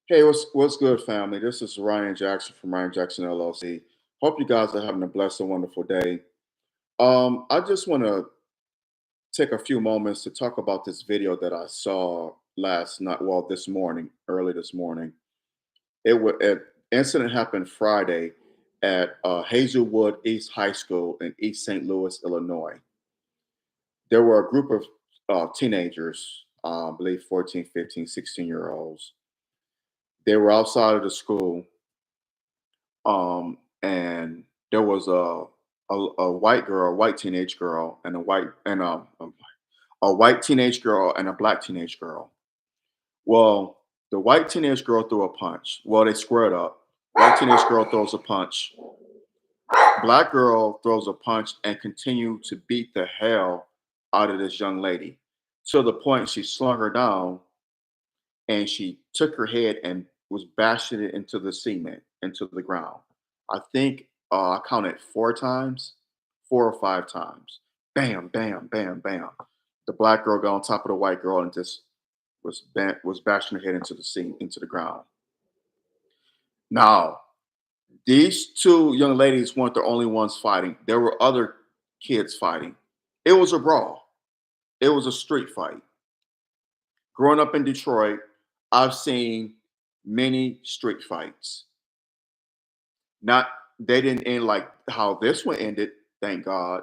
Hey, what's good, family? This is Ryan Jackson from Ryan Jackson LLC. Hope you guys are having a blessed and wonderful day. I just want to take a few moments to talk about this video that I saw last night. Well, this morning, early this morning. An incident happened Friday at Hazelwood East High School in East St. Louis, Illinois. There were a group of teenagers, I believe 14, 15, 16-year olds. They were outside of the school and there was a white girl, a white teenage girl, and a white teenage girl and a black teenage girl. Well, the white teenage girl threw a punch. Well, they squared up. White teenage girl throws a punch. Black girl throws a punch and continued to beat the hell out of this young lady to the point she slung her down and she took her head and was bashing it into the cement, into the ground. I think I counted 4 times, 4 or 5 times. Bam, bam, bam, bam. The black girl got on top of the white girl and just was bashing her head into the seat, into the ground. Now, these two young ladies weren't the only ones fighting. There were other kids fighting. It was a brawl. It was a street fight. Growing up in Detroit, I've seen many street fights. Not They didn't end like how this one ended, thank God.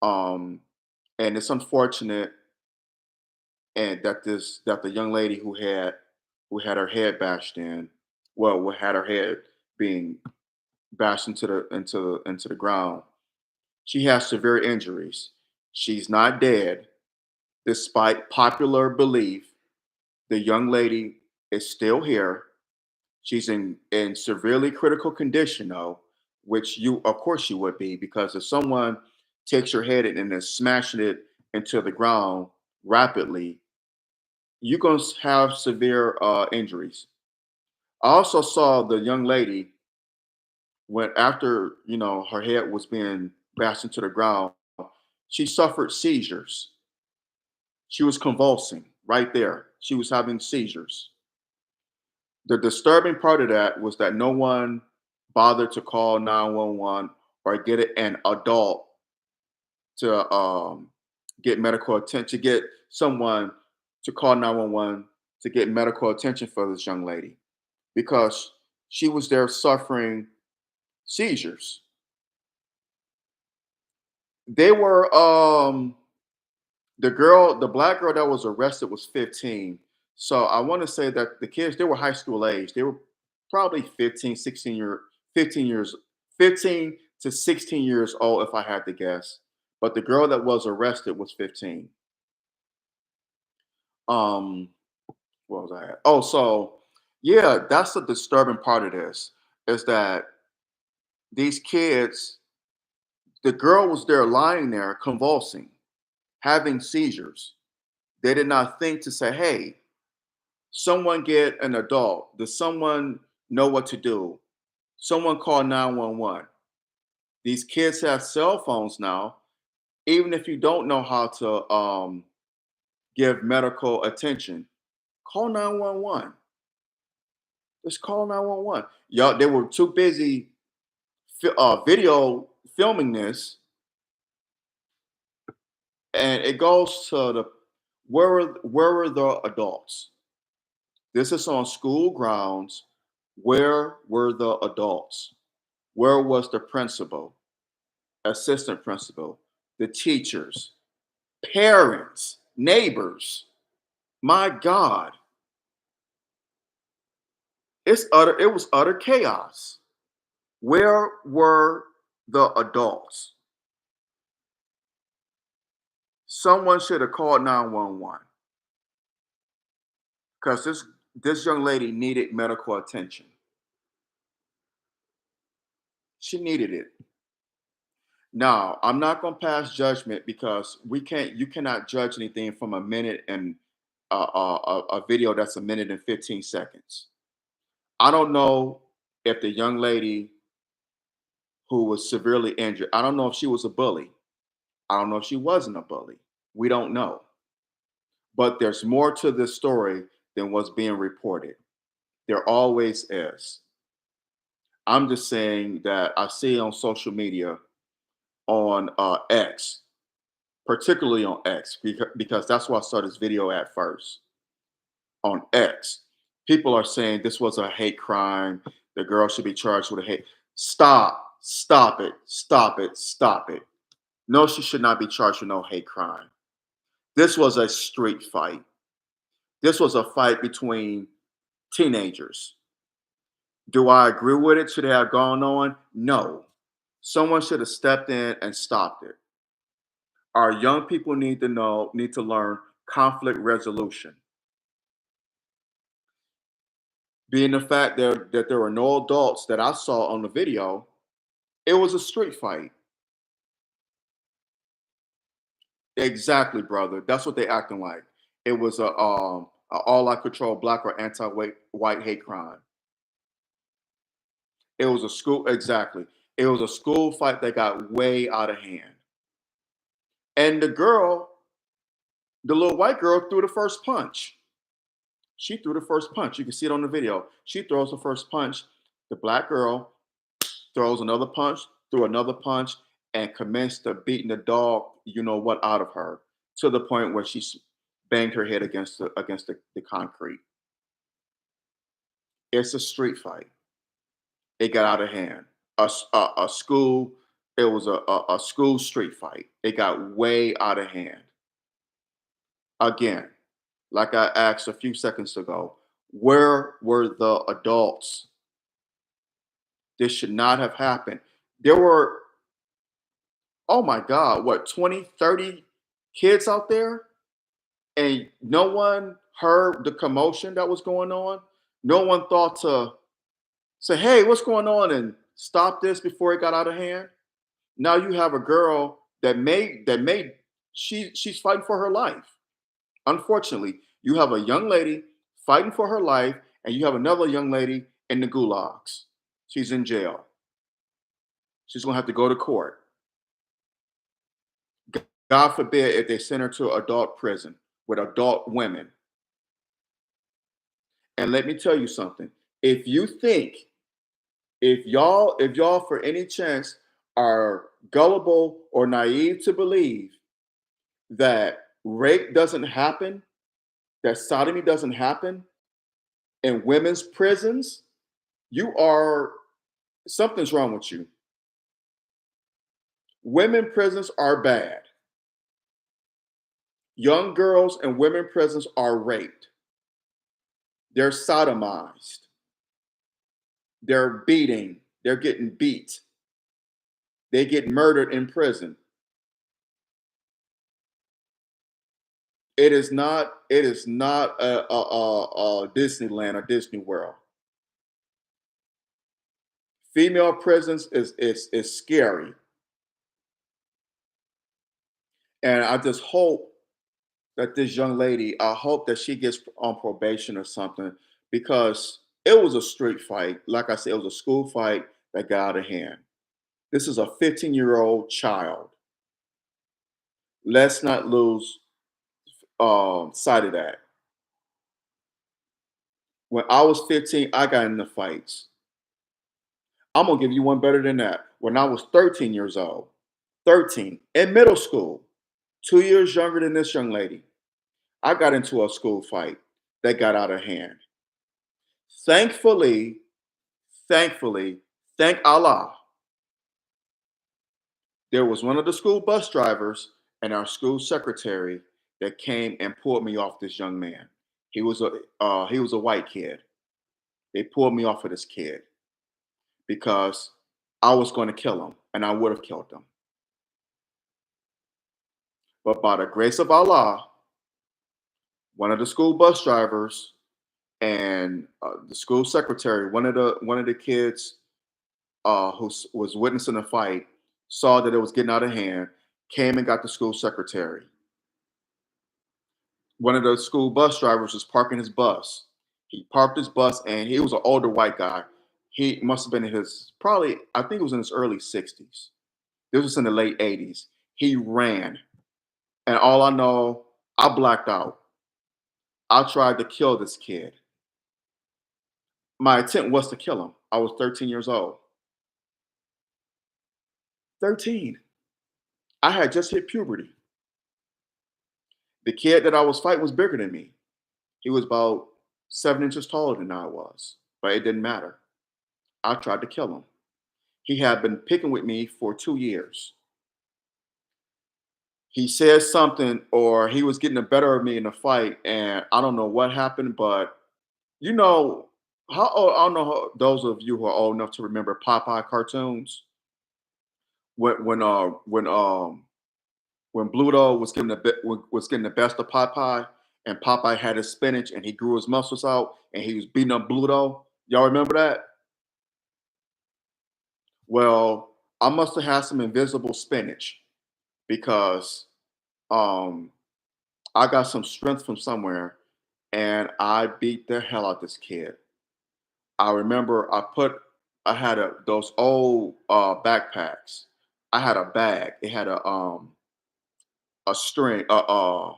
Um, and it's unfortunate and that the young lady who had her head bashed in, well, who had her head being bashed into the ground. She has severe injuries. She's not dead, despite popular belief. The young lady is still here. She's in severely critical condition though, which you of course you would be because if someone takes your head and is smashing it into the ground rapidly, you're gonna have severe injuries. I also saw the young lady when after her head was being bashed into the ground, she suffered seizures. She was convulsing right there. She was having seizures. The disturbing part of that was that no one bothered to call 911 or get an adult to get medical attention, to get someone to call 911 to get medical attention for this young lady because she was there suffering seizures. They were the black girl that was arrested was 15. So I want to say that the kids, they were high school age. They were probably 15, 15 years, 15 to 16 years old, if I had to guess. But the girl that was arrested was 15. Um, what was I at? Oh, so yeah, that's the disturbing part of this is that these kids, the girl was there lying there convulsing, having seizures. They did not think to say, hey, someone get an adult. Does someone know what to do? Someone call 911. These kids have cell phones now. Even if you don't know how to give medical attention, call 911. Just call 911. Y'all, they were too busy video filming this, and it goes to the where were the adults? This is on school grounds. Where were the adults? Where was the principal, assistant principal, the teachers, parents, neighbors? My God, it was utter chaos. Where were the adults? Someone should have called 911 because this young lady needed medical attention. She needed it. Now, I'm not going to pass judgment because you cannot judge anything from a minute and a video that's a minute and 15 seconds. I don't know if the young lady who was severely injured, I don't know if she was a bully. I don't know if she wasn't a bully. We don't know. But there's more to this story than what's being reported. There always is. I'm just saying that I see on social media on X, particularly on X, because that's where I saw this video at first on X. People are saying this was a hate crime. The girl should be charged with a hate. Stop, stop it, stop it, stop it. No, she should not be charged with no hate crime. This was a street fight. This was a fight between teenagers. Do I agree with it? Should it have gone on? No. Someone should have stepped in and stopped it. Our young people need to learn conflict resolution. Being the fact that there were no adults that I saw on the video, it was a street fight. Exactly, brother. That's what they acting like. It was a all out control black or anti-white hate crime. It was a school exactly. It was a school fight that got way out of hand. And the girl, the little white girl, threw the first punch. She threw the first punch. You can see it on the video. She throws the first punch. The black girl throws another punch, threw another punch, and commenced to beating the dog, you know what, out of her to the point where banged her head against the concrete. It's a street fight. It got out of hand. A school, it was a school street fight. It got way out of hand. Again, like I asked a few seconds ago, where were the adults? This should not have happened. There were, oh my God, what, 20, 30 kids out there? And no one heard the commotion that was going on. No one thought to say, hey, what's going on? And stop this before it got out of hand. Now you have a girl she's fighting for her life. Unfortunately, you have a young lady fighting for her life, and you have another young lady in the gulags. She's in jail. She's gonna have to go to court. God forbid if they send her to adult prison with adult women. And let me tell you something. If you think, if y'all for any chance are gullible or naive to believe that rape doesn't happen, that sodomy doesn't happen in women's prisons, you are something's wrong with you. Women prisons are bad. Young girls in women prisons are raped. They're sodomized. They're beating. They're getting beat. They get murdered in prison. It is not a Disneyland or Disney World. Female prisons is scary. And I just hope that this young lady, I hope that she gets on probation or something because it was a street fight. Like I said, it was a school fight that got out of hand. This is a 15-year-old child. Let's not lose sight of that. When I was 15, I got into fights. I'm gonna give you one better than that. When I was 13 years old, 13 in middle school, 2 years younger than this young lady, I got into a school fight that got out of hand. Thankfully, thankfully, thank Allah, there was one of the school bus drivers and our school secretary that came and pulled me off this young man. He was a white kid. They pulled me off of this kid because I was going to kill him, and I would have killed him. But by the grace of Allah, one of the school bus drivers and the school secretary, one of the kids was witnessing the fight, saw that it was getting out of hand, came and got the school secretary. One of the school bus drivers was parking his bus. He parked his bus, and he was an older white guy. He must have been in his probably, I think it was in his early 60s. This was in the late 80s. He ran, and all I know, I blacked out. I tried to kill this kid. My intent was to kill him. I was 13 years old. 13. I had just hit puberty. The kid that I was fighting was bigger than me. He was about 7 inches taller than I was, but it didn't matter. I tried to kill him. He had been picking with me for 2 years. He said something, or he was getting the better of me in a fight, and I don't know what happened, but you know, how old, I don't know those of you who are old enough to remember Popeye cartoons. When Bluto was getting was getting the best of Popeye, and Popeye had his spinach, and he grew his muscles out, and he was beating up Bluto. Y'all remember that? Well, I must have had some invisible spinach because um, I got some strength from somewhere, and I beat the hell out this kid. I remember I had those old backpacks. I had a bag. It had a string, the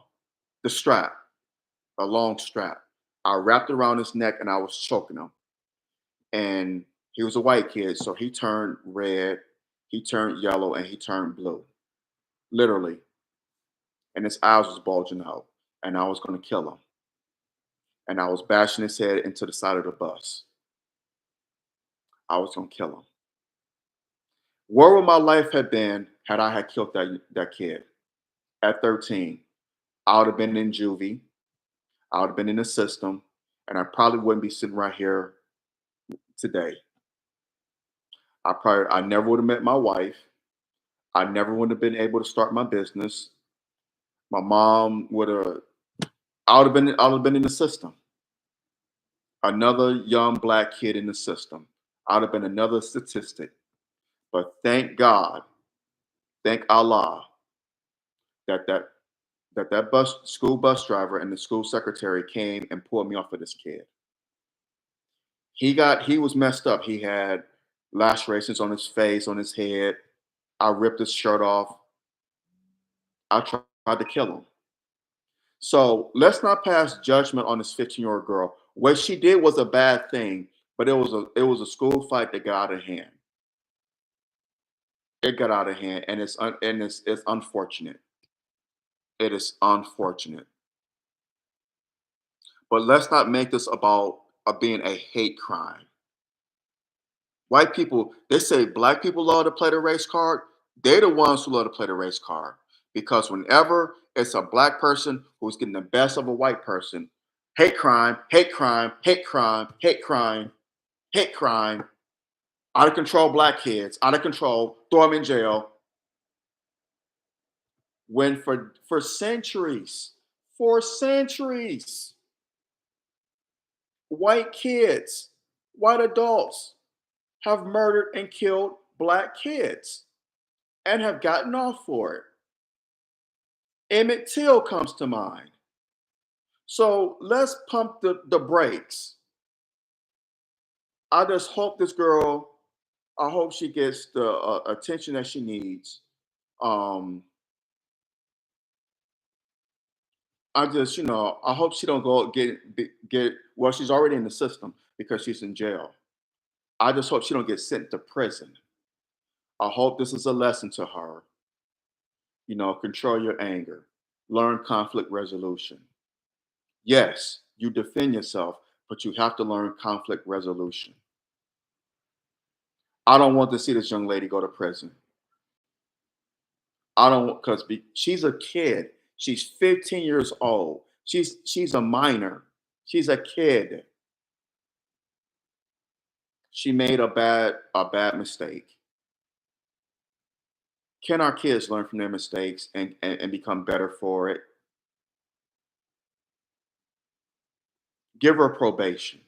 strap, a long strap. I wrapped it around his neck and I was choking him. And he was a white kid, so he turned red, he turned yellow, and he turned blue, literally. And his eyes was bulging out. And I was going to kill him. And I was bashing his head into the side of the bus. I was going to kill him. Where would my life have been had I had killed that kid at 13? I would have been in juvie. I would have been in the system, and I probably wouldn't be sitting right here today. I never would have met my wife. I never would have been able to start my business. My mom would have. I would have been in the system. Another young black kid in the system. I would have been another statistic. But thank God, thank Allah, that that that school bus driver and the school secretary came and pulled me off of this kid. He was messed up. He had lacerations on his face, on his head. I ripped his shirt off. I tried to kill him. So let's not pass judgment on this 15-year-old girl. What she did was a bad thing, but it was a school fight that got out of hand. It got out of hand, and it's unfortunate. It is unfortunate. But let's not make this about being a hate crime. White people, they say black people love to play the race card. They're the ones who love to play the race card. Because whenever it's a black person who's getting the best of a white person, hate crime, hate crime, hate crime, hate crime, hate crime, out of control black kids, out of control, throw them in jail. When for centuries, white kids, white adults have murdered and killed black kids and have gotten off for it. Emmett Till comes to mind. So let's pump the brakes. I just hope this girl, I hope she gets the attention that she needs. Um, I just, I hope she don't go get. Well, she's already in the system because she's in jail. I just hope she don't get sent to prison. I hope this is a lesson to her. Control your anger, learn conflict resolution. Yes, you defend yourself, but you have to learn conflict resolution. I don't want to see this young lady go to prison. I don't because she's a kid. She's 15 years old. She's a minor. She's a kid. She made a bad mistake. Can our kids learn from their mistakes and become better for it? Give her probation.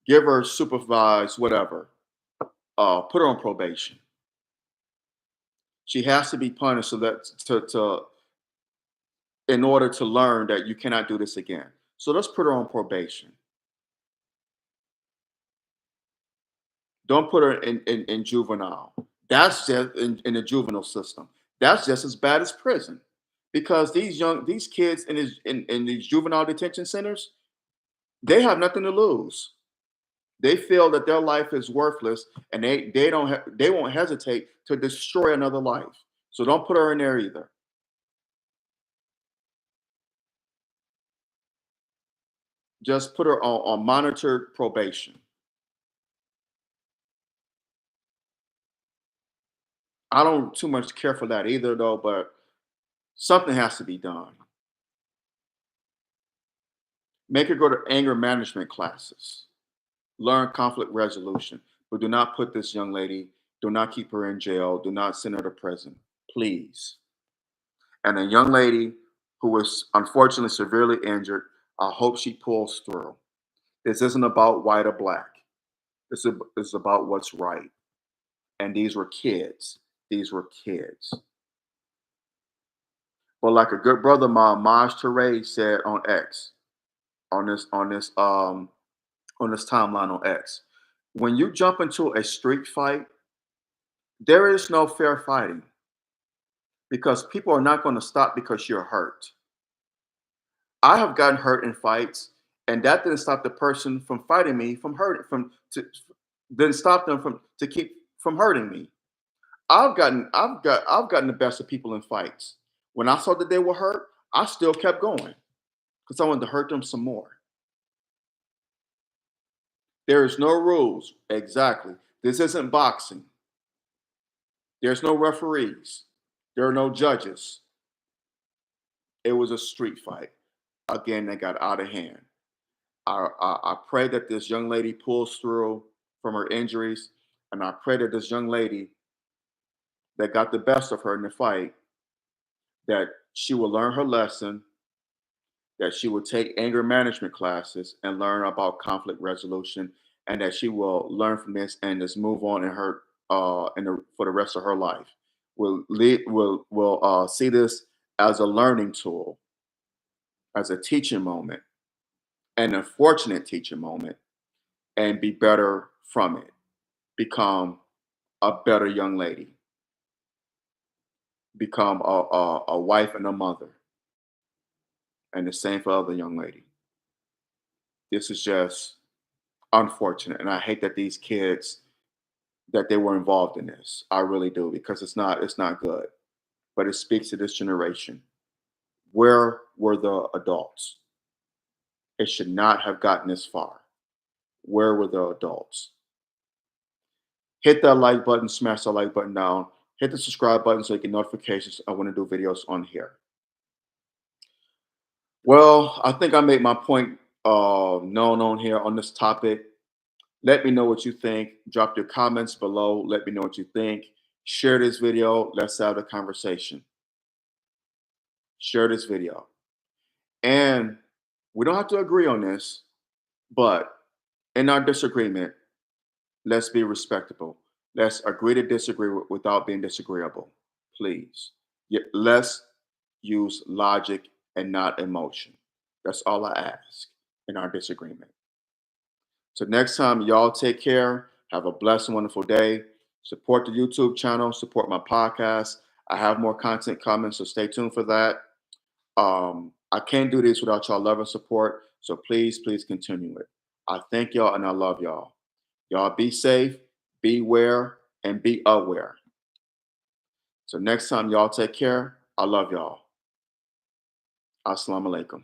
Give her supervised whatever. Put her on probation. She has to be punished so that to in order to learn that you cannot do this again. So let's put her on probation. Don't put her in juvenile. That's just in the juvenile system. That's just as bad as prison. Because these kids in these juvenile detention centers, they have nothing to lose. They feel that their life is worthless, and they won't hesitate to destroy another life. So don't put her in there either. Just put her on monitored probation. I don't too much care for that either, though, but something has to be done. Make her go to anger management classes, learn conflict resolution, but do not put this young lady, do not keep her in jail, do not send her to prison, please. And a young lady who was unfortunately severely injured, I hope she pulls through. This isn't about white or black. This is about what's right. And these were kids. These were kids. But like a good brother, Maj Toure said on X, on this timeline on X, when you jump into a street fight, there is no fair fighting because people are not going to stop because you're hurt. I have gotten hurt in fights, and that didn't stop the person from fighting me from hurting from to didn't stop them from to keep from hurting me. I've gotten the best of people in fights. When I saw that they were hurt, I still kept going because I wanted to hurt them some more. There is no rules. Exactly. This isn't boxing. There's no referees. There are no judges. It was a street fight. Again, they got out of hand. I pray that this young lady pulls through from her injuries, and I pray that this young lady that got the best of her in the fight, that she will learn her lesson, that she will take anger management classes and learn about conflict resolution, and that she will learn from this and just move on in her for the rest of her life. Will see this as a learning tool, as a teaching moment, an unfortunate teaching moment, and be better from it. Become a better young lady. Become a wife and a mother, and the same for other young lady. This is just unfortunate, and I hate that these kids that they were involved in this. I really do because it's not good. But it speaks to this generation. Where were the adults? It should not have gotten this far. Where were the adults? Hit that like button, smash that like button down, hit the subscribe button so you get notifications. I want to do videos on here. Well, I think I made my point known on here on this topic. Let me know what you think. Drop your comments below. Let me know what you think. Share this video. Let's have a conversation. Share this video. And we don't have to agree on this, but in our disagreement, let's be respectable. Let's agree to disagree without being disagreeable. Please. Let's use logic and not emotion. That's all I ask in our disagreement. So next time, y'all take care. Have a blessed and wonderful day. Support the YouTube channel. Support my podcast. I have more content coming, so stay tuned for that. I can't do this without y'all love and support. So please continue it. I thank y'all and I love y'all. Y'all be safe, beware, and be aware. So next time, y'all take care. I love y'all. Assalamu alaikum.